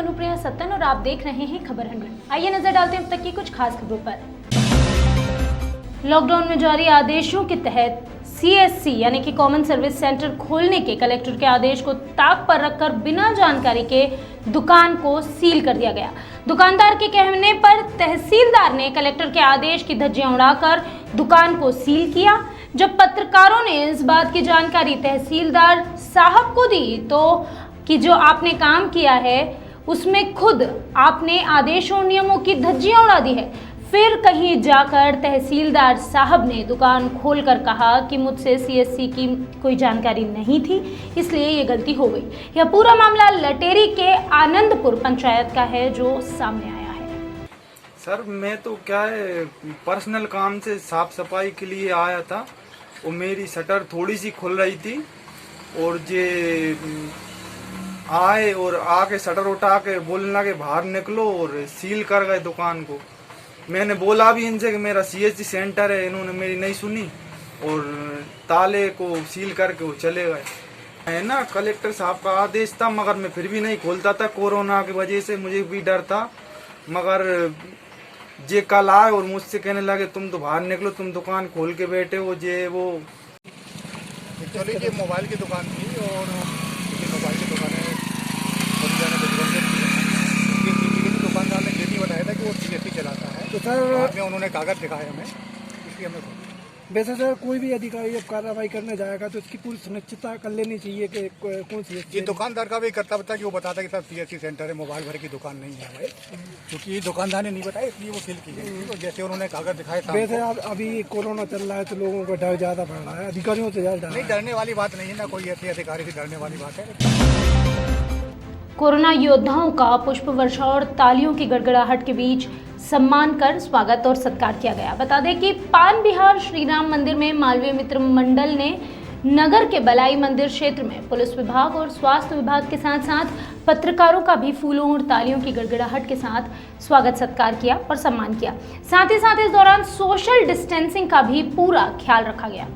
कनुप्रिया सत्तन और आप देख रहे हैं खबर 100। आइए नजर डालते हैं अब तक की कुछ खास खबरों पर। लॉकडाउन में जारी आदेशों के तहत CSC यानी कि कॉमन सर्विस सेंटर खोलने के कलेक्टर के आदेश को ताक पर रखकर बिना जानकारी के दुकान को सील कर दिया गया। दुकानदार के कहने पर तहसीलदार ने कलेक्टर के आदेश की धज्जियां उड़ाकर दुकान को सील किया। जब पत्रकारों ने इस बात की जानकारी तहसीलदार साहब को दी तो कि जो आपने काम किया है उसमें खुद आपने आदेश और नियमों की धज्जियां उड़ा दी है। फिर कहीं जाकर तहसीलदार साहब ने दुकान खोलकर कहा कि मुझसे CSC की कोई जानकारी नहीं थी, इसलिए ये गलती हो गई। यह पूरा मामला लटेरी के आनंदपुर पंचायत का है जो सामने आया है। सर मैं तो क्या है पर्सनल काम से साफ सफाई के लिए आया था और मेरी शटर थोड़ी सी खुल रही थी और जे आए और आके शटर उठा के बोलने लगे बाहर निकलो और सील कर गए दुकान को। मैंने बोला भी इनसे कि मेरा CSC सेंटर है, इन्होंने मेरी नहीं सुनी और ताले को सील करके वो चले गए। है ना, कलेक्टर साहब का आदेश था मगर मैं फिर भी नहीं खोलता था। कोरोना की वजह से मुझे भी डर था, मगर जे कल आए और मुझसे कहने लगे तुम तो बाहर निकलो, तुम दुकान खोल के बैठे हो। जे वो एक्चुअली ये मोबाइल की दुकान थी और मोबाइल की दुकान है दुकानदार ने ये नहीं बताया था कि वो CSC चलाता है। तो सर बाद में उन्होंने कागज दिखाए हमें, इसलिए हमें वैसे सर कोई भी अधिकारी जब कार्रवाई करने जाएगा तो इसकी पूरी सुनिश्चितता कर लेनी चाहिए कि कौन CSC। ये दुकानदार का भी कर्तव्य था कि वो बताता कि सर CSC सेंटर है, मोबाइल भर की दुकान नहीं है भाई, क्योंकि दुकानदार ने नहीं बताया इसलिए वो सील की गई। तो जैसे उन्होंने कागज दिखाए था। वैसे अभी कोरोना चल रहा है तो लोगों को डर ज्यादा बढ़ रहा है, अधिकारियों से ज्यादा नहीं डरने वाली बात नहीं है ना, कोई ऐसे अधिकारी से डरने वाली बात है। कोरोना योद्धाओं का पुष्प वर्षा और तालियों की गड़गड़ाहट के बीच सम्मान कर स्वागत और सत्कार किया गया। बता दें कि पान बिहार श्री राम मंदिर में मालवीय मित्र मंडल ने नगर के बलाई मंदिर क्षेत्र में पुलिस विभाग और स्वास्थ्य विभाग के साथ साथ पत्रकारों का भी फूलों और तालियों की गड़गड़ाहट के साथ स्वागत सत्कार किया और सम्मान किया। साथ ही साथ इस दौरान सोशल डिस्टेंसिंग का भी पूरा ख्याल रखा गया।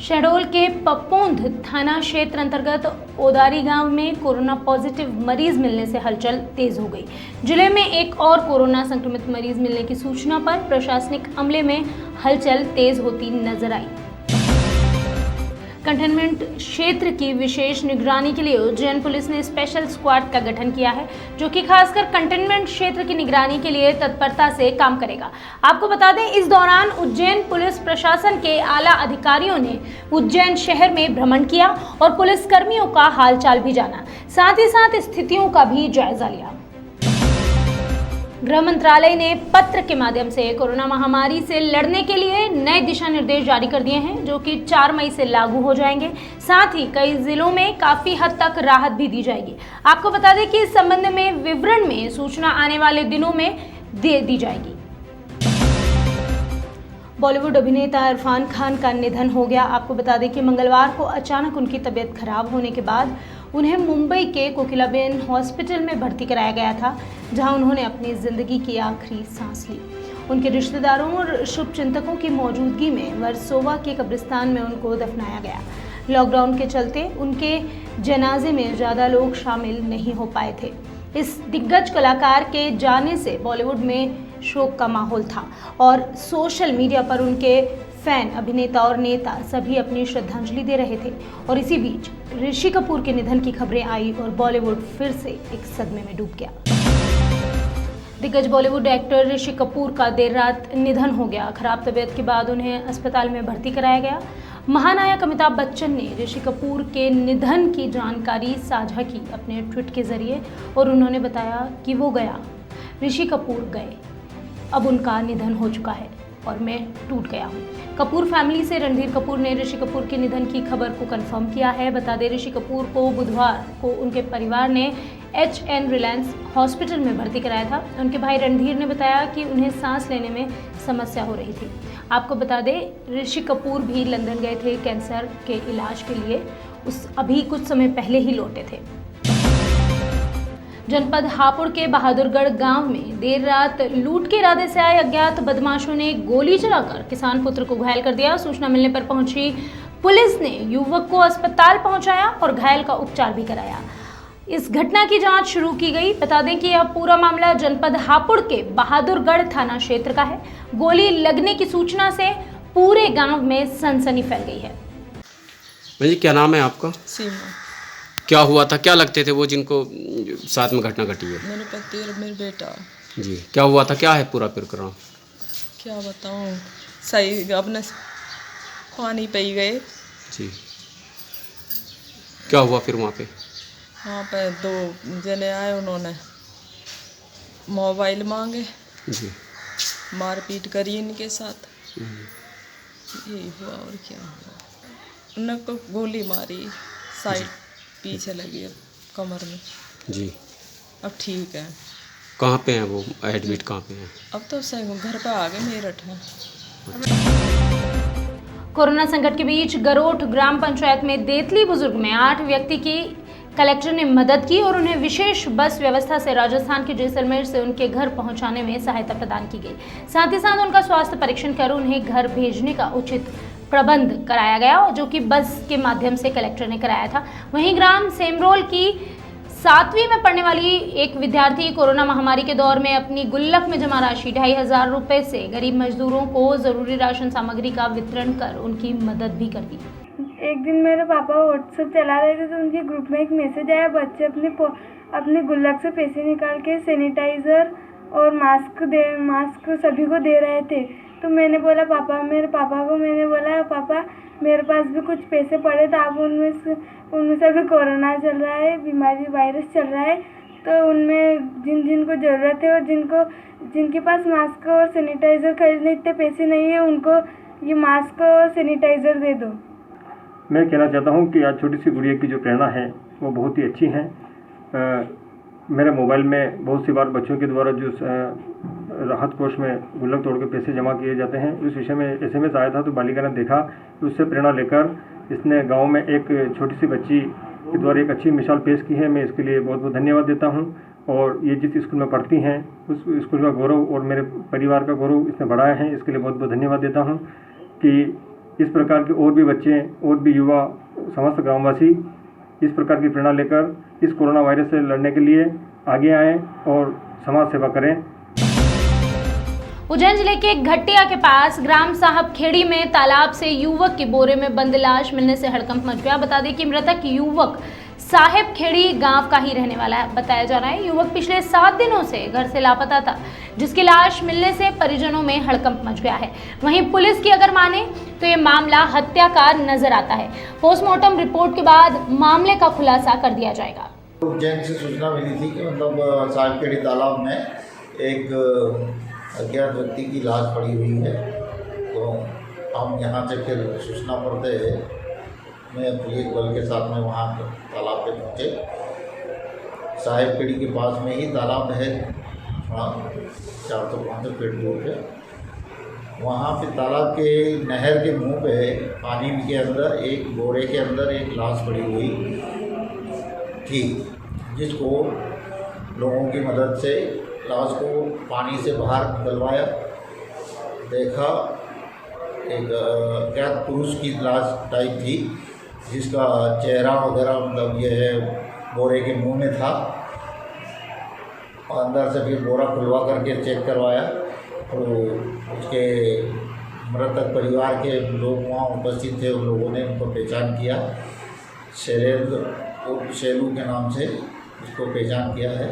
शहडोल के पप्पोंध थाना क्षेत्र अंतर्गत ओदारी गांव में कोरोना पॉजिटिव मरीज मिलने से हलचल तेज हो गई। जिले में एक और कोरोना संक्रमित मरीज मिलने की सूचना पर प्रशासनिक अमले में हलचल तेज होती नजर आई। कंटेनमेंट क्षेत्र की विशेष निगरानी के लिए उज्जैन पुलिस ने स्पेशल स्क्वाड का गठन किया है, जो कि खासकर कंटेनमेंट क्षेत्र की निगरानी के लिए तत्परता से काम करेगा। आपको बता दें, इस दौरान उज्जैन पुलिस प्रशासन के आला अधिकारियों ने उज्जैन शहर में भ्रमण किया और पुलिस कर्मियों का हालचाल भी जाना, साथ ही साथ स्थितियों का भी जायजा लिया। गृह मंत्रालय ने पत्र के माध्यम से कोरोना महामारी से लड़ने के लिए नए दिशा निर्देश जारी कर दिए हैं, जो कि 4 मई से लागू हो जाएंगे। साथ ही कई जिलों में काफी हद तक राहत भी दी जाएगी। आपको बता दें कि इस संबंध में विवरण में सूचना आने वाले दिनों में दे दी जाएगी। बॉलीवुड अभिनेता इरफान खान का निधन हो गया। आपको बता दें कि मंगलवार को अचानक उनकी तबीयत खराब होने के बाद उन्हें मुंबई के कोकिलाबेन हॉस्पिटल में भर्ती कराया गया था, जहां उन्होंने अपनी ज़िंदगी की आखिरी सांस ली। उनके रिश्तेदारों और शुभचिंतकों की मौजूदगी में वर्सोवा के कब्रिस्तान में उनको दफनाया गया। लॉकडाउन के चलते उनके जनाजे में ज़्यादा लोग शामिल नहीं हो पाए थे। इस दिग्गज कलाकार के जाने से बॉलीवुड में शोक का माहौल था और सोशल मीडिया पर उनके फैन, अभिनेता और नेता सभी अपनी श्रद्धांजलि दे रहे थे। और इसी बीच ऋषि कपूर के निधन की खबरें आई और बॉलीवुड फिर से एक सदमे में डूब गया। दिग्गज बॉलीवुड एक्टर ऋषि कपूर का देर रात निधन हो गया। खराब तबीयत के बाद उन्हें अस्पताल में भर्ती कराया गया। महानायक अमिताभ बच्चन ने ऋषि कपूर के निधन की जानकारी साझा की अपने ट्वीट के जरिए और उन्होंने बताया कि वो गया, ऋषि कपूर गए, अब उनका निधन हो चुका है और मैं टूट गया हूँ। कपूर फैमिली से रणधीर कपूर ने ऋषि कपूर के निधन की खबर को कंफर्म किया है। बता दें, ऋषि कपूर को बुधवार को उनके परिवार ने HN रिलायंस हॉस्पिटल में भर्ती कराया था। उनके भाई रणधीर ने बताया कि उन्हें सांस लेने में समस्या हो रही थी। आपको बता दें, ऋषि कपूर भी लंदन गए थे कैंसर के इलाज के लिए, अभी कुछ समय पहले ही लौटे थे। जनपद हापुड़ के बहादुरगढ़ गांव में देर रात लूट के इरादे से आए अज्ञात बदमाशों ने गोली चलाकर किसान पुत्र को घायल कर दिया। सूचना मिलने पर पहुंची पुलिस ने युवक को अस्पताल पहुंचाया और घायल का उपचार भी कराया। इस घटना की जांच शुरू की गई। बता दें कि यह पूरा मामला जनपद हापुड़ के बहादुरगढ़ थाना क्षेत्र का है। गोली लगने की सूचना से पूरे गांव में सनसनी फैल गई है। भाई क्या नाम है आपका? सीमा। क्या हुआ था, क्या लगते थे वो जिनको साथ में घटना घटी है? मेरे पति और मेरा बेटा। जी, क्या हुआ था, क्या है पूरा प्रकरण? क्या बताऊं, सही अपने पानी पी गए। जी, क्या हुआ फिर वहाँ पे? वहाँ पे 2 जने आए, उन्होंने मोबाइल मांगे, जी, मारपीट करी इनके साथ। यही हुआ और क्या हुआ। उनको गोली मारी, साइड पीछे लगी अब कमर में। जी, अब ठीक है। कहाँ पे हैं वो, एडमिट कहाँ पे हैं? अब तो घर पे आ गए, मेरठ है। कोरोना संकट के बीच गरोठ ग्राम पंचायत में देतली बुजुर्ग में 8 व्यक्ति की कलेक्टर ने मदद की और उन्हें विशेष बस व्यवस्था से राजस्थान के जैसलमेर से उनके घर पहुंचाने में सहायता प्रदान की गई। साथ ही साथ उनका स्वास्थ्य परीक्षण कर उन्हें घर भेजने का उचित प्रबंध कराया गया, जो कि बस के माध्यम से कलेक्टर ने कराया था। वहीं ग्राम सेमरोल की 7वीं में पढ़ने वाली एक विद्यार्थी कोरोना महामारी के दौर में अपनी गुल्लक में जमा राशि 2500 रुपये से गरीब मजदूरों को जरूरी राशन सामग्री का वितरण कर उनकी मदद भी कर दी। एक दिन मेरे पापा व्हाट्सएप चला रहे थे तो उनके ग्रुप में एक मैसेज आया, बच्चे अपने गुल्लक से पैसे निकाल के सैनिटाइज़र और मास्क सभी को दे रहे थे। तो मैंने बोला मेरे पापा को मैंने बोला, पापा मेरे पास भी कुछ पैसे पड़े थे, अब उनमें से अभी कोरोना चल रहा है, बीमारी वायरस चल रहा है, तो उनमें जिनको ज़रूरत है और जिनके पास मास्क और सैनिटाइज़र खरीदने इतने पैसे नहीं है, उनको ये मास्क और सैनिटाइज़र दे दो। मैं कहना चाहता हूँ कि आज छोटी सी गुड़िया की जो प्रेरणा है वो बहुत ही अच्छी है। मेरे मोबाइल में बहुत सी बार बच्चों के द्वारा जो राहत कोष में गुल्लक तोड़ के पैसे जमा किए जाते हैं, उस विषय में SMS आया था तो बालिका ने देखा, उससे प्रेरणा लेकर इसने गांव में एक छोटी सी बच्ची के द्वारा एक अच्छी मिसाल पेश की है। मैं इसके लिए बहुत बहुत धन्यवाद देता हूं। और ये जिस स्कूल में पढ़ती हैं उस स्कूल का गौरव और मेरे परिवार का गौरव इसने बढ़ाया है, इसके लिए बहुत बहुत धन्यवाद देता हूँ कि इस प्रकार के और भी बच्चे और भी युवा समस्त ग्रामवासी इस प्रकार की प्रेरणा लेकर इस कोरोना वायरस से लड़ने के लिए आगे आएँ और समाज सेवा करें। उज्जैन जिले के घटिया के पास ग्राम साहब खेड़ी में तालाब से युवक की बोरे में बंद लाश मिलने से हड़कंप मच गया। बता दें कि मृतक युवक साहेब खेड़ी गांव का ही रहने वाला है। बताया जा रहा है युवक पिछले 7 दिनों से घर से लापता था, जिसकी लाश मिलने से परिजनों में हड़कंप मच गया है। वहीं पुलिस की अगर माने तो ये मामला हत्या का नजर आता है। पोस्टमार्टम रिपोर्ट के बाद मामले का खुलासा कर दिया जाएगा। उज्जैन से सूचना मिली थी कि मतलब साहेब खेड़ी तालाब में एक अज्ञात व्यक्ति की लाश पड़ी हुई है। तो हम यहाँ से फिर सूचना पर थे, मैं पुलिस बल के साथ में वहाँ तालाब पे पहुँचे। साहेब खेड़ी के पास में ही तालाब है, 400-500 फीट दूर पे। वहाँ पे तालाब के नहर के मुंह पे पानी के अंदर एक बोरे के अंदर एक लाश पड़ी हुई थी, जिसको लोगों की मदद से लाश को पानी से बाहर निकलवाया। देखा एक अज्ञात पुरुष की लाश टाइप थी, जिसका चेहरा वगैरह मतलब ये है बोरे के मुंह में था। और अंदर से फिर बोरा खुलवा करके चेक करवाया तो उसके मृतक परिवार के लोग वहाँ उपस्थित थे, उन लोगों ने उनको पहचान किया। शैलेंद्र उर्फ शैलू के नाम से उसको पहचान किया है।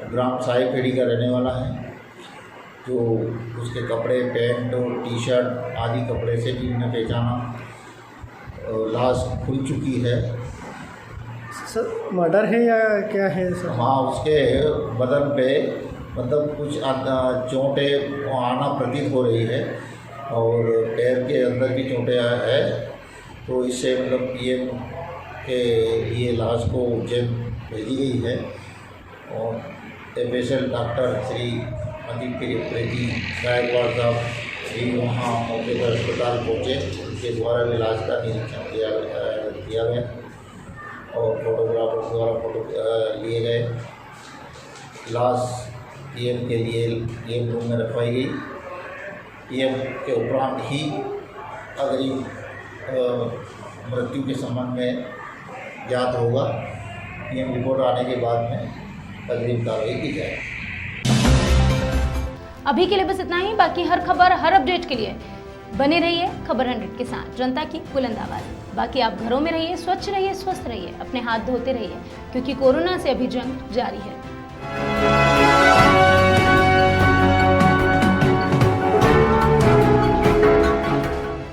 ग्राम साहेब खेड़ी का रहने वाला है। जो उसके कपड़े, पैंट और टी-शर्ट आदि कपड़े से भी उन्हें पहचाना। लाश खुल चुकी है। सर मर्डर है या क्या है सर? हाँ, उसके बदन पे मतलब कुछ चोटें आना प्रतीत हो रही है और पैर के अंदर की चोटें है। तो इससे मतलब पीएम के लिए लाश को उज्जैन भेजी गई है। और स्पेशल डॉक्टर श्री अदीप प्रीति गायकवाड़ साहब भी वहाँ मौके पर अस्पताल पहुँचे, उनके द्वारा भी इलाज का निरीक्षण किया गया और फोटोग्राफर द्वारा फोटो लिए गए। लाश पीएम के लिए पीएम रूम में रखवाई गई। पीएम के उपरांत ही अग्रिम मृत्यु के संबंध में ज्ञात होगा। पीएम रिपोर्ट आने के बाद में अग्रिम कार्रवाई की जाए। अभी के लिए बस इतना ही। बाकी हर खबर, हर अपडेट के लिए बने रहिए खबर 100 के साथ, जनता की बुलंद आवाज। बाकी आप घरों में रहिए, स्वच्छ रहिए, स्वस्थ रहिए, अपने हाथ धोते रहिए, क्योंकि कोरोना से अभी जंग जारी है।